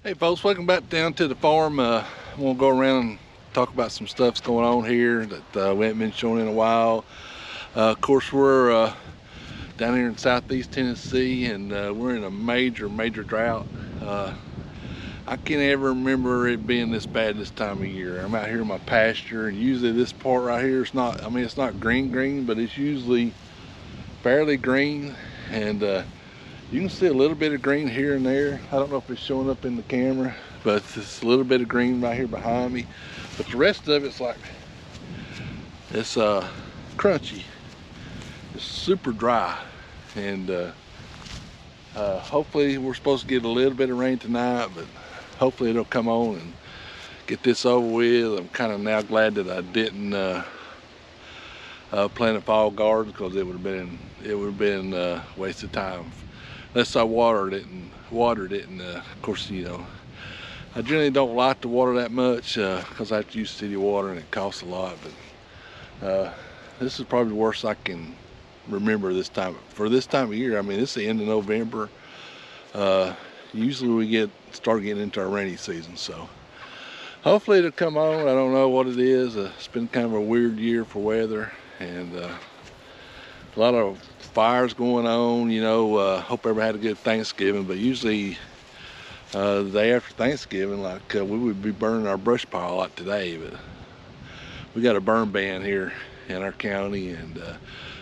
Hey folks, welcome back down to the farm. I want to go around and talk about some stuff's going on here that we haven't been showing in a while. Of course, we're down here in southeast Tennessee, and we're in a major drought. I can't ever remember it being this bad this time of year. I'm out here in my pasture, and usually this part right here, it's not green, but it's usually fairly green, and you can see a little bit of green here and there. I don't know if it's showing up in the camera, but it's a little bit of green right here behind me. But the rest of it's like, it's crunchy. It's super dry. And hopefully we're supposed to get a little bit of rain tonight, but hopefully it'll come on and get this over with. I'm kind of now glad that I didn't plant a fall garden, because it would have been a waste of time. Unless I watered it, and of course, you know, I generally don't like to water that much because I have to use city water and it costs a lot. But this is probably the worst I can remember for this time of year. I mean, it's the end of November. Usually we start getting into our rainy season, so hopefully it'll come on. I don't know what it is. It's been kind of a weird year for weather, and a lot of fires going on. You know, hope everybody had a good Thanksgiving, but usually the day after Thanksgiving, like we would be burning our brush pile a lot today, but we got a burn ban here in our county, and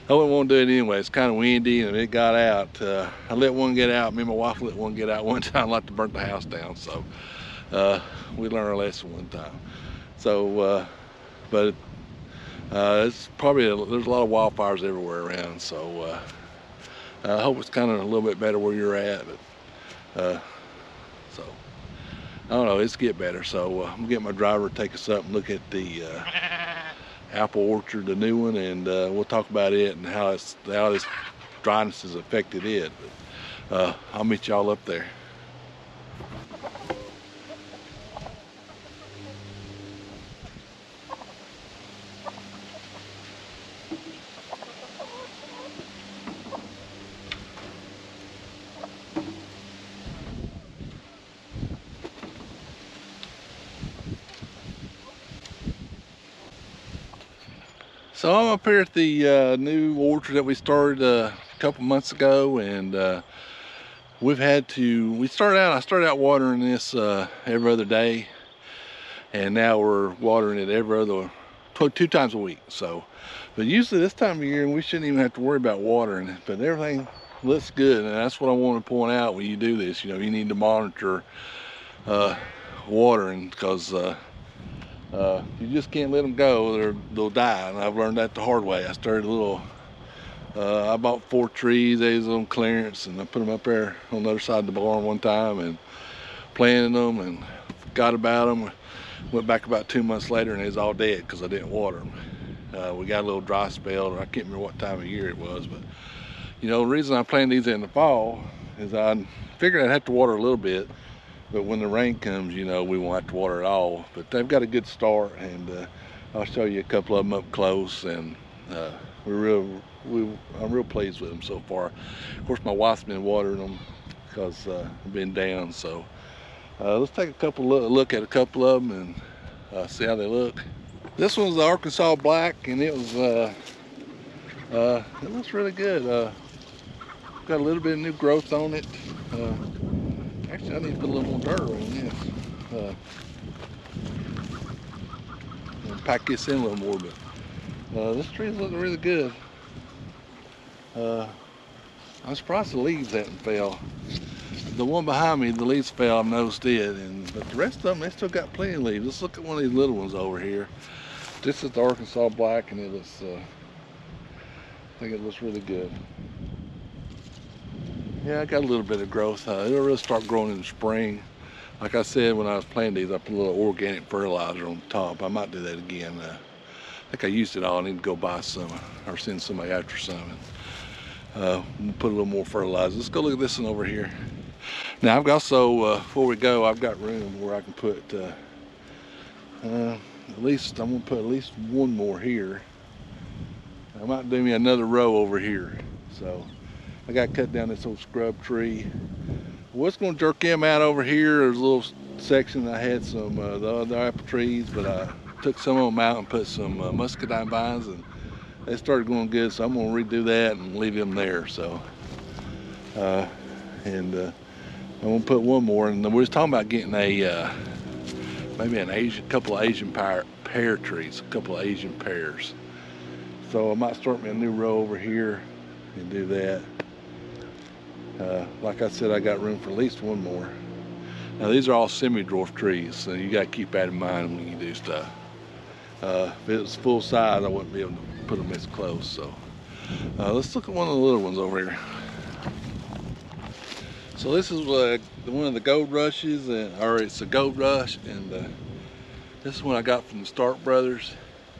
I wouldn't want to do it anyway. It's kind of windy, and it got out. I let one get out. Me and my wife let one get out one time, like to burn the house down. So we learned our lesson one time. So, but it's probably there's a lot of wildfires everywhere around, so I hope it's kind of a little bit better where you're at. But so I don't know, it's get better. So I'm gonna get my driver to take us up and look at the apple orchard, the new one, and we'll talk about it and how this dryness has affected it. But I'll meet y'all up there. So I'm up here at the new orchard that we started a couple months ago, and I started out watering this every other day, and now we're watering it two times a week. So, but usually this time of year we shouldn't even have to worry about watering it, but everything looks good, and that's what I want to point out when you do this. You know, you need to monitor watering, because you just can't let them go, they'll die. And I've learned that the hard way. I bought 4 trees. They was on clearance, and I put them up there on the other side of the barn one time and planted them and forgot about them. Went back about 2 months later, and they was all dead because I didn't water them. We got a little dry spell, or I can't remember what time of year it was, but you know, the reason I planted these in the fall is I figured I'd have to water a little bit, but when the rain comes, you know, we won't have to water at all. But they've got a good start, and I'll show you a couple of them up close, and I'm real pleased with them so far. Of course, my wife's been watering them because I've been down. So let's take a look at a couple of them and see how they look. This one's the Arkansas Black, and it looks really good. Got a little bit of new growth on it. Actually, I need to put a little more dirt on this. Pack this in a little more, but this tree's looking really good. I'm surprised the leaves hadn't fell. The one behind me, the leaves fell, I've noticed it, but the rest of them, they still got plenty of leaves. Let's look at one of these little ones over here. This is the Arkansas Black, and it looks, I think it looks really good. Yeah, I got a little bit of growth. It'll really start growing in the spring. Like I said, when I was planting these, I put a little organic fertilizer on top. I might do that again. I think I used it all. I need to go buy some or send somebody after some. And, put a little more fertilizer. Let's go look at this one over here. Now, I've also, before we go, I've got room where I can put I'm gonna put at least one more here. I might do me another row over here. So I got cut down this old scrub tree. Was going to jerk them out over here. There's a little section I had some the other apple trees, but I took some of them out and put some muscadine vines, and they started going good. So I'm going to redo that and leave them there. So, I'm going to put one more. And we was talking about getting a maybe couple of Asian pear trees, a couple of Asian pears. So I might start me a new row over here and do that. Like I said, I got room for at least one more. Now these are all semi-dwarf trees, so you got to keep that in mind when you do stuff. If it was full size, I wouldn't be able to put them this close. So let's look at one of the little ones over here. So this is one of the gold rushes, or it's a gold rush, and this is one I got from the Stark Brothers.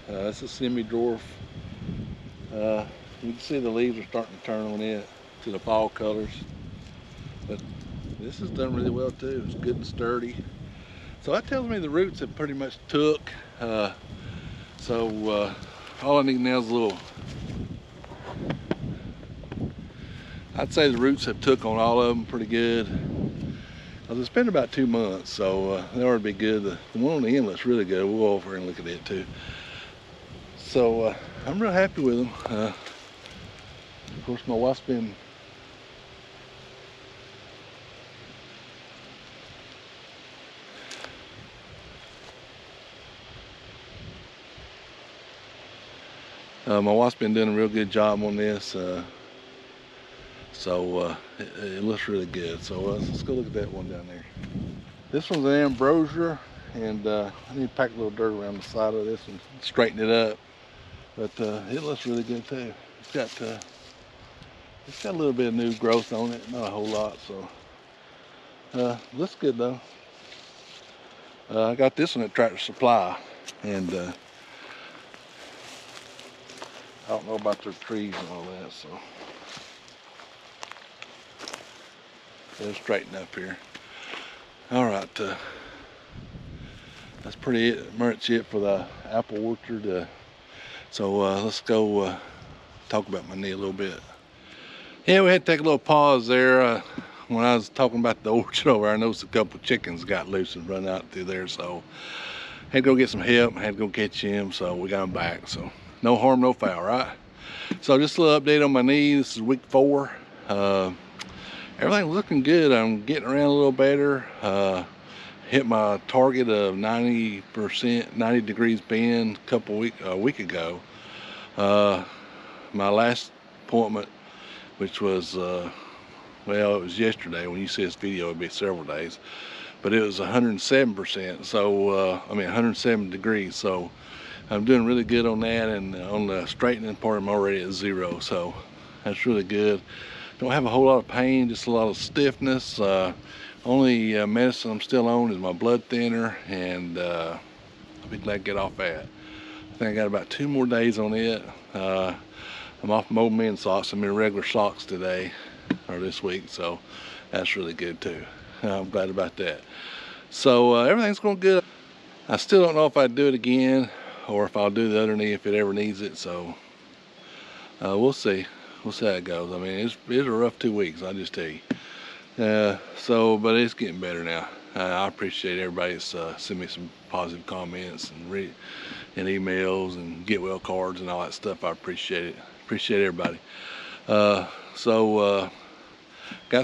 It's a semi-dwarf. You can see the leaves are starting to turn on it to the fall colors, but this has done really well too. It's good and sturdy. So that tells me the roots have pretty much took. All I need now is a little. I'd say the roots have took on all of them pretty good. It's been about 2 months, so they ought to be good. The one on the end looks really good. We'll go over and look at it too. So I'm real happy with them. Of course, my wife's been doing a real good job on this. It looks really good. So let's go look at that one down there. This one's an ambrosia, and I need to pack a little dirt around the side of this and straighten it up. But it looks really good too. It's got a little bit of new growth on it, not a whole lot. So looks good though. I got this one at Tractor Supply, and I don't know about their trees and all that, so they'll straighten up here. All right, that's pretty much it for the apple orchard. So let's go talk about my knee a little bit. Yeah, we had to take a little pause there. When I was talking about the orchard over there, I noticed a couple of chickens got loose and run out through there, so had to go get some help, had to go catch him, so we got them back. So no harm, no foul, right? So just a little update on my knee. This is week 4. Everything's looking good. I'm getting around a little better. Hit my target of 90%, 90 degrees bend a week ago. My last appointment, which was, well, it was yesterday. When you see this video, it'll be several days. But it was 107%, so, 107 degrees. So I'm doing really good on that, and on the straightening part, I'm already at 0. So that's really good. Don't have a whole lot of pain, just a lot of stiffness. Only medicine I'm still on is my blood thinner, and I'll be glad to get off that. I think I got about 2 more days on it. I'm off my old men's socks. I'm in regular socks today, or this week, so that's really good too. I'm glad about that. So everything's going good. I still don't know if I'd do it again, or if I'll do the other knee if it ever needs it. So we'll see. We'll see how it goes. I mean, it's a rough 2 weeks, I'll just tell you. But it's getting better now. I appreciate everybody that's sent me some positive comments and emails and get well cards and all that stuff. I appreciate it. Appreciate everybody. Got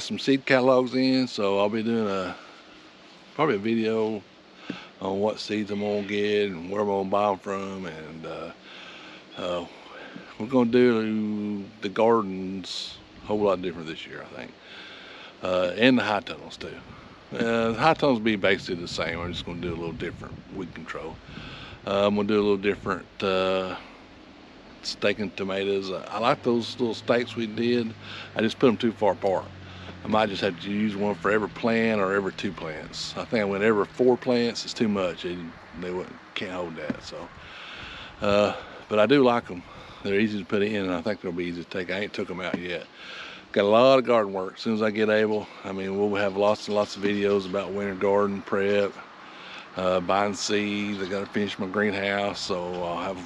some seed catalogs in, so I'll be doing probably a video on what seeds I'm gonna get and where I'm gonna buy them from, and we're gonna do the gardens a whole lot different this year, I think. And the high tunnels too. The high tunnels will be basically the same. I'm just going to do a little different weed control. I'm going to do a little different steak and tomatoes. I like those little steaks we did. I just put them too far apart. I might just have to use one for every plant or every 2 plants. I think I went every 4 plants. It's too much. They can't hold that. So, but I do like them. They're easy to put in, and I think they'll be easy to take. I ain't took them out yet. Got a lot of garden work as soon as I get able. I mean, we'll have lots and lots of videos about winter garden prep, buying seeds. I got to finish my greenhouse, so I'll have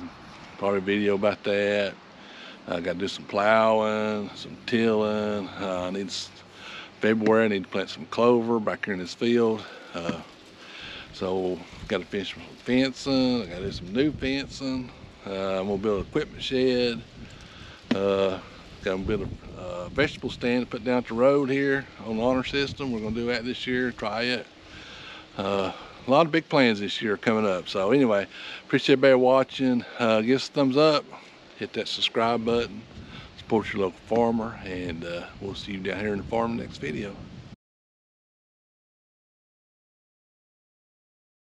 probably a video about that. I got to do some plowing, some tilling. I need to February I need to plant some clover back here in this field. So got to finish some fencing. I got to do some new fencing. I'm gonna build an equipment shed. Got to build a vegetable stand to put down at the road here on the honor system. We're gonna do that this year, try it. A lot of big plans this year coming up. So anyway, appreciate everybody watching. Give us a thumbs up, hit that subscribe button, support your local farmer, and we'll see you down here in the farm next video.